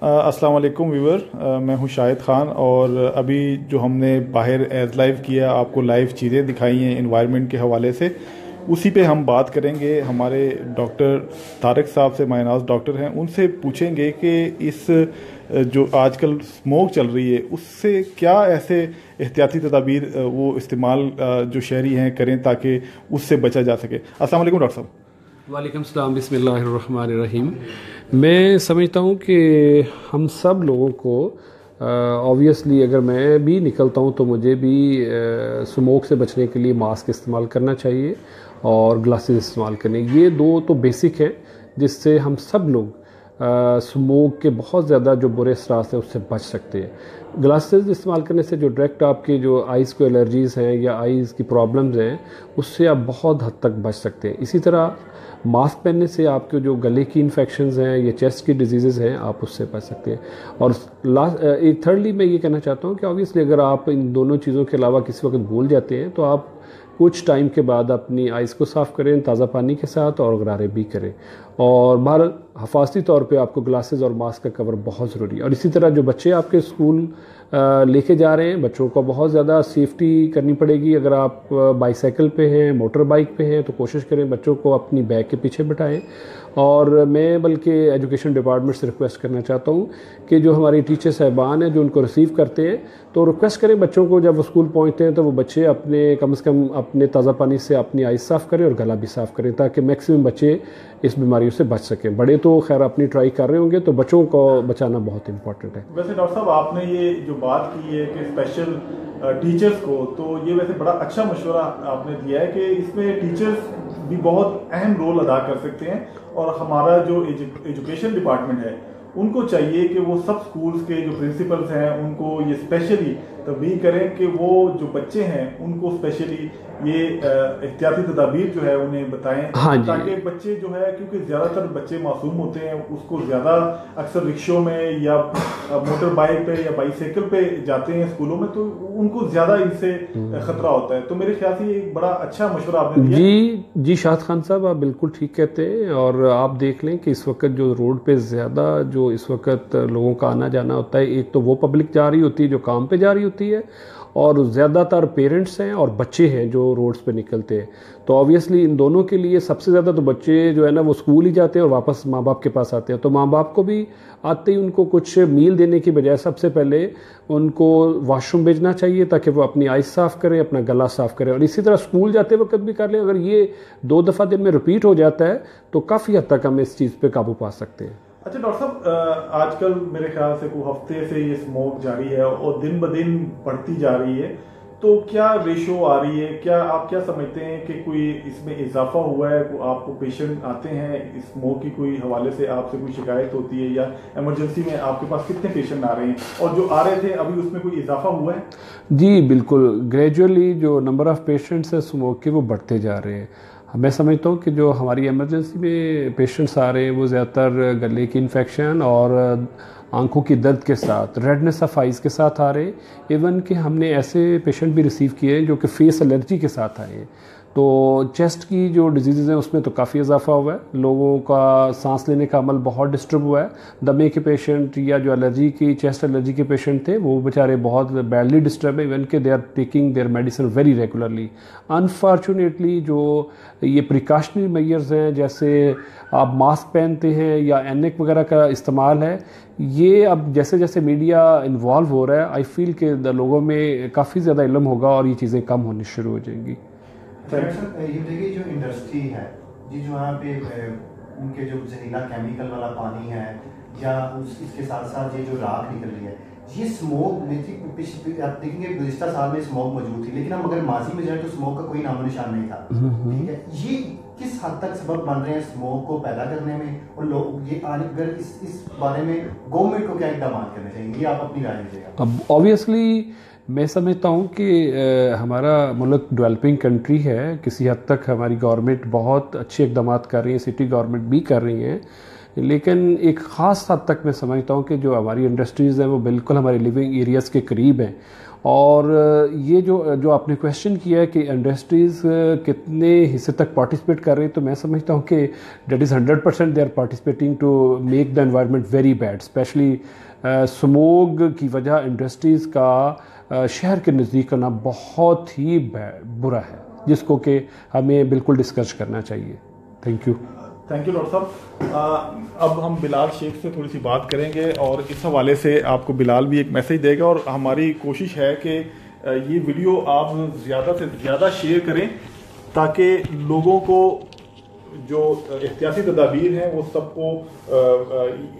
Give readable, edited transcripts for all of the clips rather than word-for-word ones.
अस्सलाम वालेकुम व्यूवर, मैं हूं शाहिद ख़ान और अभी जो हमने बाहर एज लाइव किया, आपको लाइव चीज़ें दिखाई हैं एनवायरनमेंट के हवाले से, उसी पे हम बात करेंगे। हमारे डॉक्टर तारिक साहब से, मायनाज डॉक्टर हैं, उनसे पूछेंगे कि इस जो आजकल स्मोक चल रही है उससे क्या ऐसे एहतियाती तदाबीर वो इस्तेमाल जो शहरी हैं करें ताकि उससे बचा जा सके। अस्सलाम वालेकुम डॉक्टर साहब। वालेकुम सलाम, बिस्मिल्लाहिर्रहमानिर्रहीम। मैं समझता हूँ कि हम सब लोगों को ऑब्वियसली अगर मैं भी निकलता हूँ तो मुझे भी स्मोक से बचने के लिए मास्क इस्तेमाल करना चाहिए और ग्लासेस इस्तेमाल करने। ये दो तो बेसिक हैं जिससे हम सब लोग स्मोक के बहुत ज़्यादा जो बुरे असरात हैं उससे बच सकते हैं। ग्लासेस इस्तेमाल करने से जो डायरेक्ट आपके जो आइज़ को एलर्जीज़ हैं या आइज़ की प्रॉब्लम्स हैं उससे आप बहुत हद तक बच सकते हैं। इसी तरह मास्क पहनने से आपके जो गले की इन्फेक्शंस हैं या चेस्ट की डिजीज़ हैं आप उससे बच सकते हैं। और एक थर्डली मैं ये कहना चाहता हूँ कि ऑब्वियसली अगर आप इन दोनों चीज़ों के अलावा किसी वक्त भूल जाते हैं तो आप कुछ टाइम के बाद अपनी आइज़ को साफ़ करें ताज़ा पानी के साथ और गरारे भी करें। और बाहर हफाजती तौर पे आपको ग्लासेस और मास्क का कवर बहुत ज़रूरी है। और इसी तरह जो बच्चे आपके स्कूल लेके जा रहे हैं, बच्चों को बहुत ज़्यादा सेफ्टी करनी पड़ेगी। अगर आप बाईसाइकिल पे हैं, मोटर बाइक पे हैं, तो कोशिश करें बच्चों को अपनी बैग के पीछे बिठाएं। और मैं बल्कि एजुकेशन डिपार्टमेंट से रिक्वेस्ट करना चाहता हूँ कि जो हमारी टीचर साहिबान हैं जो उनको रिसीव करते हैं तो रिक्वेस्ट करें बच्चों को जब वो स्कूल पहुँचते हैं तो वो बच्चे अपने कम से कम अपने ताज़ा पानी से अपनी आइज़ साफ़ करें और गला भी साफ़ करें ताकि मैक्सिमम बच्चे इस बीमारियों से बच सकें। बड़े तो खैर अपनी ट्राई कर रहे होंगे, तो बच्चों को बचाना बहुत इंपॉर्टेंट है। वैसे डॉक्टर साहब आपने ये जो बात की है कि स्पेशल टीचर्स को, तो ये वैसे बड़ा अच्छा मशवरा आपने दिया है कि इसमें टीचर्स भी बहुत अहम रोल अदा कर सकते हैं। और हमारा जो एजुकेशन डिपार्टमेंट है उनको चाहिए कि वो सब स्कूल्स के जो प्रिंसिपल्स हैं उनको ये स्पेशली तबलीग करें कि वो जो बच्चे हैं उनको स्पेशली ये एहतियाती तदाबीर जो है उन्हें बताएं। हाँ जी। ताकि बच्चे जो है, क्योंकि ज़्यादातर बच्चे मासूम होते हैं, उसको ज़्यादा अक्सर रिक्शों में या मोटर बाइक पे या बाईसाइकिल पे जाते हैं स्कूलों में, तो उनको ज़्यादा इनसे ख़तरा होता है। तो मेरे ख्याल से ये एक बड़ा अच्छा मशवरा आपने दिया। जी शाहिद खान साहब, आप बिल्कुल ठीक कहते हैं। और आप देख लें कि इस वक्त जो रोड पे ज़्यादा जो इस वक्त लोगों का आना जाना होता है, एक तो वो पब्लिक जा रही होती है जो काम पे जा रही होती है और ज़्यादातर पेरेंट्स हैं और बच्चे हैं जो रोड्स पे निकलते हैं। तो ऑब्वियसली इन दोनों के लिए सबसे ज़्यादा तो बच्चे जो है ना वो स्कूल ही जाते हैं और वापस माँ बाप के पास आते हैं। तो माँ बाप को भी आते ही उनको कुछ मील देने की बजाय सबसे पहले उनको वॉशरूम भेजना चाहिए ताकि वो अपनी आइज़ साफ़ करें, अपना गला साफ़ करें। और इसी तरह स्कूल जाते वक्त भी कर लें। अगर ये 2 दफ़ा दिन में रिपीट हो जाता है तो काफ़ी हद तक हम इस चीज़ पर काबू पा सकते हैं। अच्छा डॉक्टर साहब, आजकल मेरे ख्याल से कुछ हफ्ते से ये स्मोक जारी है और दिन ब दिन बढ़ती जा रही है, तो क्या रेशो आ रही है? क्या आप क्या समझते हैं कि कोई इसमें इजाफा हुआ है? आपको पेशेंट आते हैं स्मोक की कोई हवाले से, आपसे कोई शिकायत होती है, या इमरजेंसी में आपके पास कितने पेशेंट आ रहे हैं और जो आ रहे थे अभी उसमें कोई इजाफा हुआ है? जी बिल्कुल, ग्रेजुअली जो नंबर ऑफ़ पेशेंट्स है स्मोक के वो बढ़ते जा रहे हैं। मैं समझता हूँ कि जो हमारी इमरजेंसी में पेशेंट्स आ रहे हैं वो ज़्यादातर गले की इन्फेक्शन और आंखों की दर्द के साथ, रेडनेस ऑफ आइज़ के साथ आ रहे हैं। इवन कि हमने ऐसे पेशेंट भी रिसीव किए हैं जो कि फेस एलर्जी के साथ आए हैं। तो चेस्ट की जो डिजीज़ हैं उसमें तो काफ़ी इजाफा हुआ है, लोगों का सांस लेने का अमल बहुत डिस्टर्ब हुआ है। दमे के पेशेंट या जो एलर्जी की, चेस्ट एलर्जी के पेशेंट थे वो बेचारे बहुत बैडली डिस्टर्ब है। इवन के they are taking their medicine very regularly. Unfortunately जो ये प्रिकॉशनरी मेजर्स हैं, जैसे आप मास्क पहनते हैं या एनएक वगैरह का इस्तेमाल है, ये अब जैसे जैसे मीडिया इन्वॉल्व हो रहा है आई फील के लोगों में काफ़ी ज़्यादा इल्म होगा और ये चीज़ें कम होनी शुरू हो जाएंगी। ये देखिए जो इंडस्ट्री है जी, जो यहाँ पे उनके जो जहरीला केमिकल वाला पानी है या इसके साथ साथ ये जो राख निकल रही है, ये स्मोक आप देखेंगे गुज़िश्ता साल में स्मोक मौजूद थी, लेकिन हम अगर माजी में जाए तो स्मोक का कोई नामो निशान नहीं था। ठीक है, ये किस हद तक सबब बन रहे हैं स्मोक को पैदा करने में, और लोग ये अगर इस बारे में गवर्नमेंट को क्या इकदाम करने चाहिए, ये आप अपनी राय दीजिएगा। अब ऑब्वियसली मैं समझता हूँ कि हमारा मुल्क डेवलपिंग कंट्री है, किसी हद तक हमारी गवर्नमेंट बहुत अच्छे इकदाम कर रही है, सिटी गवर्नमेंट भी कर रही हैं, लेकिन एक ख़ास हद तक मैं समझता हूँ कि जो हमारी इंडस्ट्रीज़ हैं वो बिल्कुल हमारे लिविंग एरियाज़ के करीब हैं और ये जो आपने क्वेश्चन किया है कि इंडस्ट्रीज़ कितने हिस्से तक पार्टिसिपेट कर रही है, तो मैं समझता हूँ कि that is 100% they are participating to make the environment very bad. Specially smog की वजह इंडस्ट्रीज़ का शहर के नज़दीक करना बहुत ही बुरा है, जिसको कि हमें बिल्कुल डिस्कस करना चाहिए। थैंक यू डॉक्टर साहब। अब हम बिलाल शेख से थोड़ी सी बात करेंगे और इस हवाले से आपको बिलाल भी एक मैसेज देगा, और हमारी कोशिश है कि ये वीडियो आप ज़्यादा से ज़्यादा शेयर करें ताकि लोगों को जो एहतियाती तदाबीर हैं वो सबको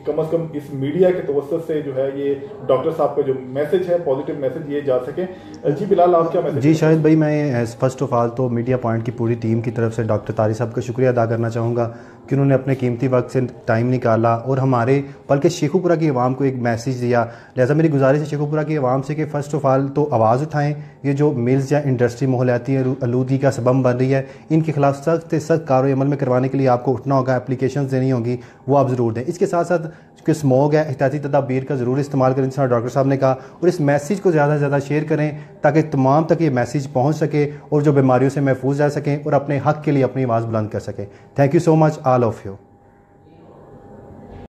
कम से कम इस मीडिया के तवज्जुह से जो है ये डॉक्टर साहब का जो मैसेज है, पॉजिटिव मैसेज, ये जा सके। जी बिलाल, आप क्या मैसेज? जी शाहिद भाई, मैं फर्स्ट ऑफ ऑल तो मीडिया पॉइंट की पूरी टीम की तरफ से डॉक्टर तारिक साहब का शुक्रिया अदा करना चाहूँगा कि उन्होंने अपने कीमती वक्त से टाइम निकाला और हमारे बल्कि शेखुपुरा की आवाम को एक मैसेज दिया। लिहाजा मेरी गुजारिश है शेखुपुरा की आवाम से कि फ़र्स्ट ऑफ ऑल तो आवाज़ उठाएँ। ये जो मिल्स या इंडस्ट्री माहौलियाती आलूदगी का सबब बन रही है, इनके खिलाफ सख्त से सख्त कार्रवाई अमल में करवाने के लिए आपको उठना होगा, एप्लीकेशन देनी होगी, वो आप ज़रूर दें। इसके साथ साथ जो स्मोग है, एहतियाती तदाबीर का ज़रूर इस्तेमाल करें, जिस डॉक्टर साहब ने कहा, और इस मैसेज को ज़्यादा से ज़्यादा शेयर करें ताकि तमाम तक ये मैसेज पहुँच सके और जो बीमारियों से महफूज रह सकें और अपने हक़ के लिए अपनी आवाज़ बुलंद कर सकें। Thank you so much all of you.